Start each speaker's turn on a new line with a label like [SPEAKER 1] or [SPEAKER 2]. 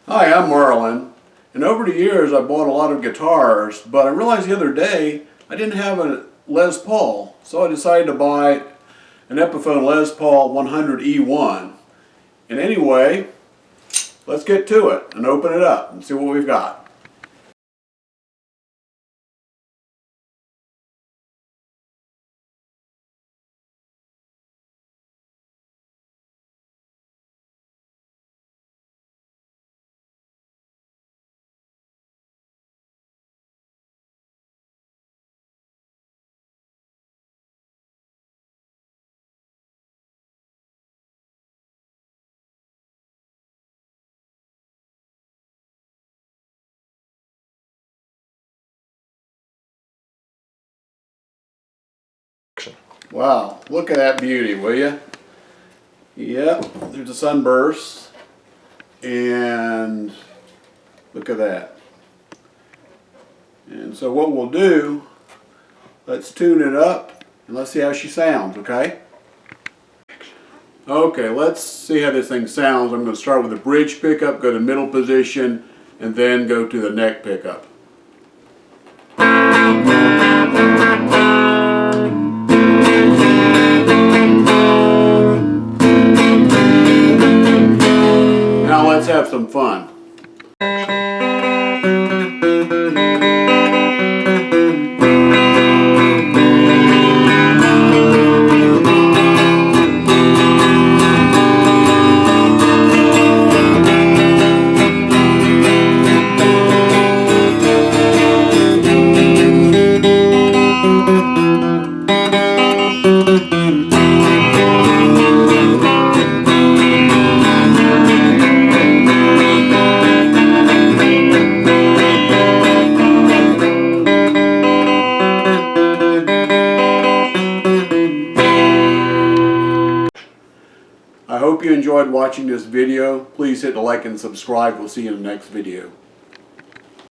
[SPEAKER 1] Hi, I'm Marlon, and over the years I bought a lot of guitars, but I realized the other day I didn't have a Les Paul, so I decided to buy an Epiphone Les Paul 100E1. And anyway, let's get to it and open it up and see what we've got. Wow, look at that beauty, will you? Yep, there's a sunburst, and look at that. And so what we'll do, let's tune it up and let's see how she sounds, okay? Okay, let's see how this thing sounds. I'm going to start with the bridge pickup, go to middle position, and then go to the neck pickup. Now let's have some fun. I hope you enjoyed watching this video. Please hit the like and subscribe. We'll see you in the next video.